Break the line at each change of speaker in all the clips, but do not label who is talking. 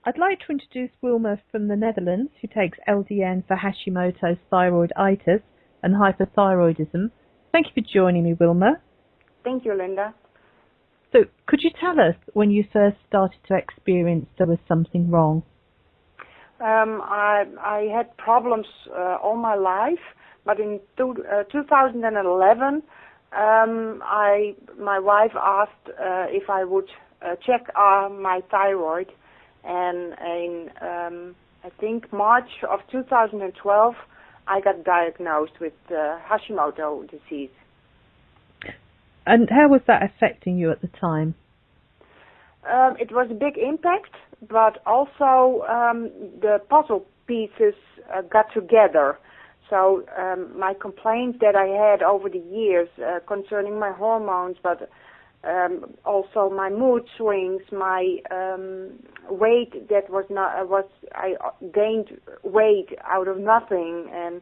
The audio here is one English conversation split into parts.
I'd like to introduce Wilma from the Netherlands, who takes LDN for Hashimoto's thyroiditis and hypothyroidism. Thank you for joining me, Wilma.
Thank you, Linda.
So, could you tell us when you first started to experience there was something wrong?
I had problems all my life, but in 2011, my wife asked if I would check my thyroid, and in I think March of 2012, I got diagnosed with Hashimoto disease.
And how was that affecting you at the time?
It was a big impact, but also the puzzle pieces got together. So my complaints that I had over the years concerning my hormones, but also my mood swings, my weight that I gained weight out of nothing, and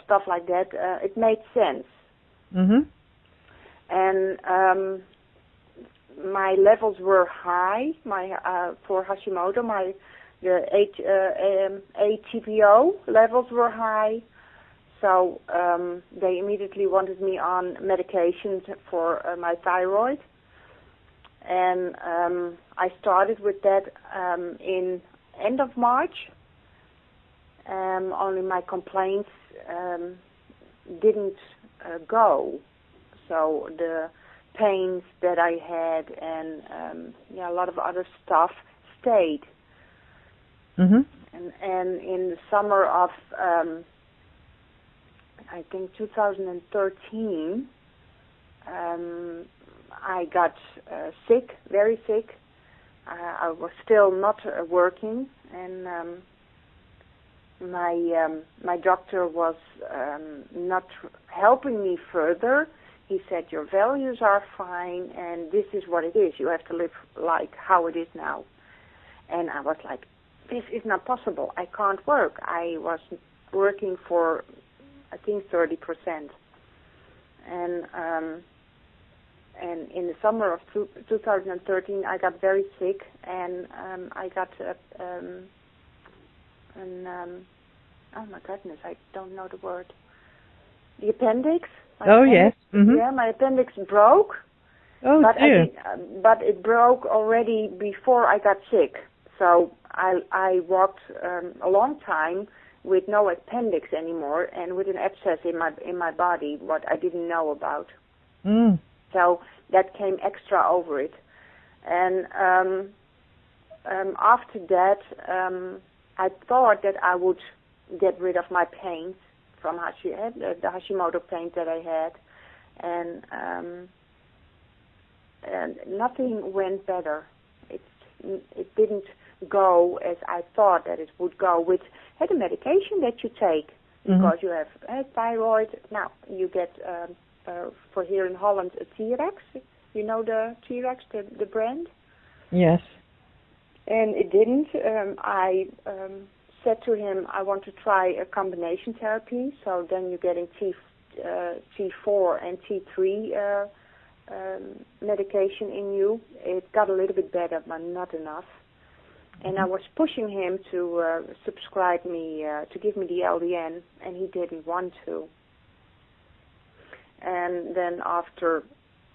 stuff like that. It made sense.
Mhm.
And my levels were high. For Hashimoto, the ATPO levels were high. So they immediately wanted me on medications for my thyroid, and I started with that in end of March. Only my complaints didn't go. So the pains that I had and a lot of other stuff stayed.
Mhm.
And in the summer of I think 2013, I got sick, very sick. I was still not working, and my doctor was not helping me further. He said, your values are fine, and this is what it is. You have to live like how it is now. And I was like, this is not possible. I can't work. I was working for, I think, 30%. And in the summer of 2013, I got very sick, and I got oh my goodness, I don't know the word. The appendix.
Oh, yes. Mm-hmm.
Yeah, my appendix broke.
Oh, dear.
But it broke already before I got sick. So I walked a long time with no appendix anymore and with an abscess in my body, what I didn't know about.
Mm.
So that came extra over it. And after that, I thought that I would get rid of my pains from the Hashimoto pain that I had, and nothing went better. It didn't go as I thought that it would go with the medication that you take, because you have thyroid. Now you get for here in Holland a T-Rex. You know the T-Rex, the brand?
Yes.
And it didn't. I said to him, I want to try a combination therapy. So then you're getting T4 and T3 medication in you. It got a little bit better, but not enough. And I was pushing him to subscribe me, to give me the LDN, and he didn't want to. And then after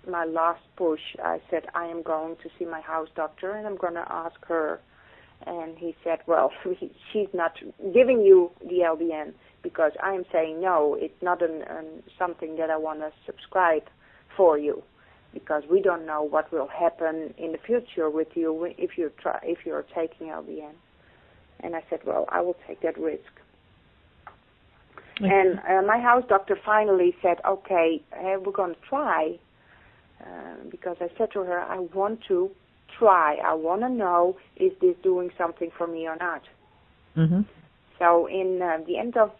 my last push, I said, I am going to see my house doctor, and I'm going to ask her. And he said, well, she's not giving you the LDN, because I am saying, no, it's not something that I want to subscribe for you, because we don't know what will happen in the future with you if you're taking LDN. And I said, well, I will take that risk. Okay. And my house doctor finally said, okay, we're going to try, because I said to her, I want to try. I want to know, is this doing something for me or not?
Mm-hmm.
So in the end of,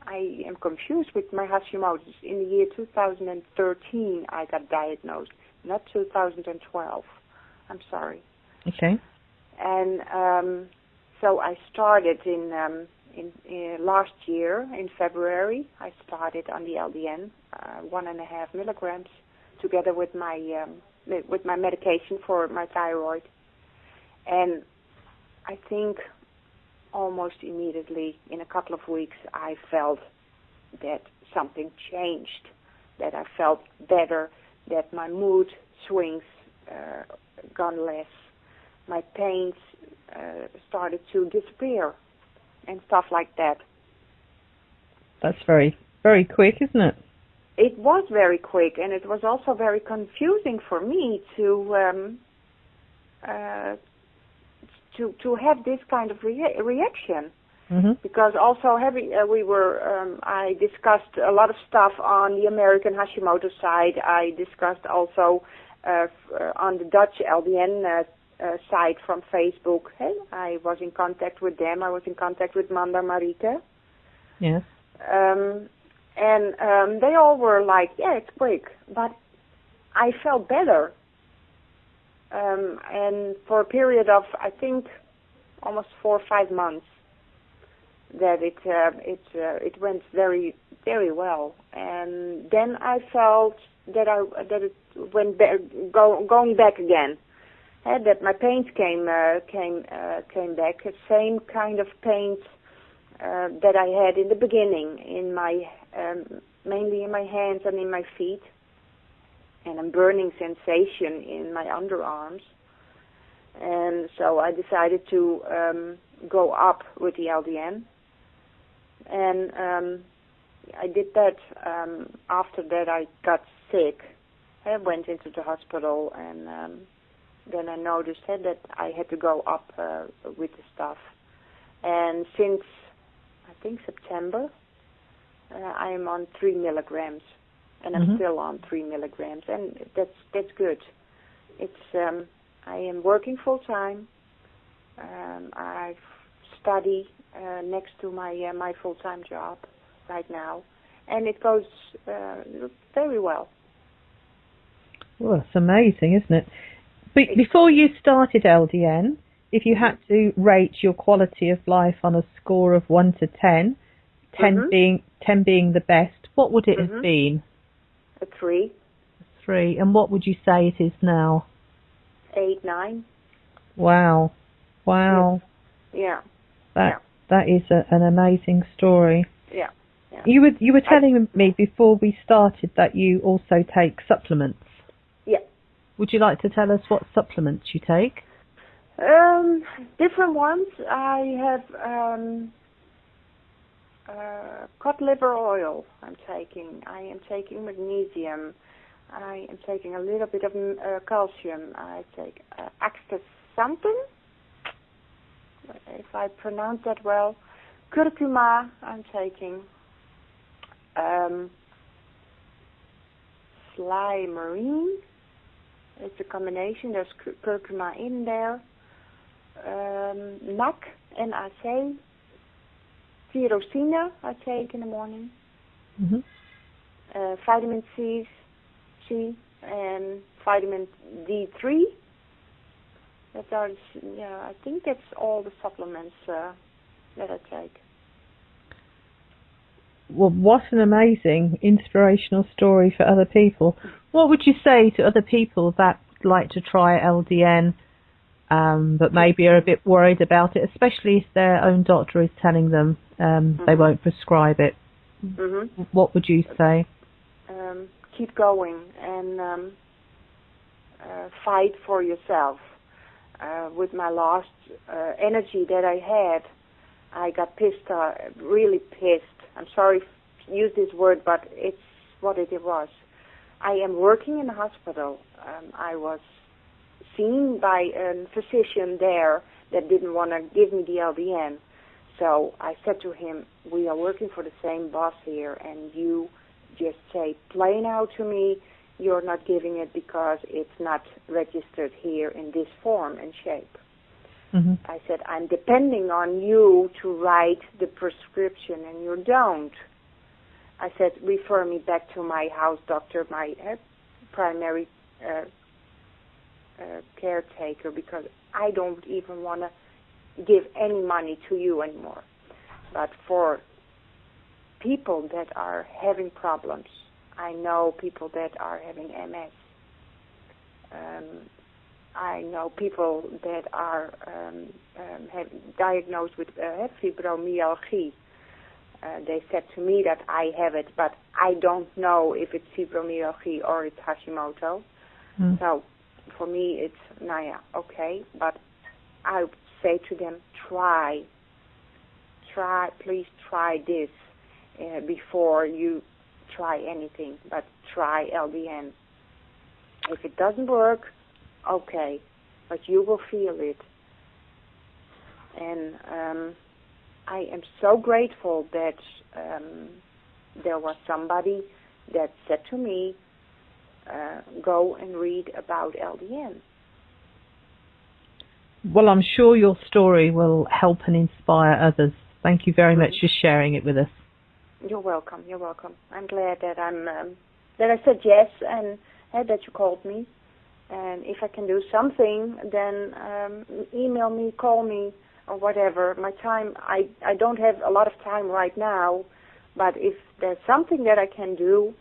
I am confused with my Hashimoto's. In the year 2013, I got diagnosed, not 2012. I'm sorry.
Okay.
And so I started in last year, in February, I started on the LDN, 1.5 milligrams, together with my medication for my thyroid. And I think almost immediately, in a couple of weeks, I felt that something changed, that I felt better, that my mood swings gone less, my pains started to disappear, and stuff like that.
That's very, very quick, isn't it?
It was very quick, and it was also very confusing for me to have this kind of reaction.
Mm-hmm.
Because also I discussed a lot of stuff on the American Hashimoto side. I discussed also on the Dutch LDN side from Facebook. Hey, I was in contact with them. I was in contact with Manda Marike.
Yes.
And they all were like, yeah, it's quick. But I felt better. And for a period of, I think, almost 4 or 5 months, that it went very, very well. And then I felt that it went going back again. That my pains came back, the same kind of pains that I had in the beginning, in my mainly in my hands and in my feet, and a burning sensation in my underarms. And so I decided to go up with the LDN, and I did that. After that, I got sick. I went into the hospital, and then I noticed that I had to go up with the stuff. And since, I think, September, I am on 3 milligrams, and I'm still on 3 milligrams, and that's good. It's I am working full time. I study next to my full time job right now, and it goes very well.
Well, it's amazing, isn't it? But before you started LDN, if you had to rate your quality of life on a score of 1 to 10, 10 being the best, what would it have been?
A 3.
3. And what would you say it is now?
8, 9.
Wow.
Yeah.
That is an amazing story.
Yeah.
You were telling me before we started that you also take supplements.
Yeah.
Would you like to tell us what supplements you take?
Different ones. I have cod liver oil I'm taking. I am taking magnesium. I am taking a little bit of calcium. I take astaxanthin, if I pronounce that well. Curcuma I'm taking. Sly Marine. It's a combination. There's curcuma in there. NAC, NAC. Tyrosine I take in the morning. Vitamin C, and vitamin D3. That are, I think that's all the supplements that I take.
Well, what an amazing inspirational story for other people. What would you say to other people that like to try LDN, but maybe are a bit worried about it, especially if their own doctor is telling them they won't prescribe it? What would you say?
Keep going and fight for yourself. With my last energy that I had, I got pissed, really pissed. I'm sorry to use this word, but it's what it was. I am working in a hospital. I was seen by a physician there that didn't want to give me the LDN. So I said to him, we are working for the same boss here, and you just say plain out to me, you're not giving it because it's not registered here in this form and shape. I said, I'm depending on you to write the prescription, and you don't. I said, refer me back to my house doctor, my primary caretaker, because I don't even want to give any money to you anymore. But for people that are having problems, I know people that are having MS, I know people that are have diagnosed with fibromyalgia. They said to me that I have it, but I don't know if it's fibromyalgia or it's Hashimoto. So for me, it's, okay. But I would say to them, please try this before you try anything, but try LDN. If it doesn't work, okay, but you will feel it. And I am so grateful that there was somebody that said to me, go and read about LDN.
Well, I'm sure your story will help and inspire others. Thank you very much for sharing it with us.
You're welcome. You're welcome. I'm glad that that I said yes and that you called me. And if I can do something, then email me, call me, or whatever. My time, I don't have a lot of time right now, but if there's something that I can do,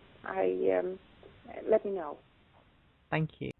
let me know.
Thank you.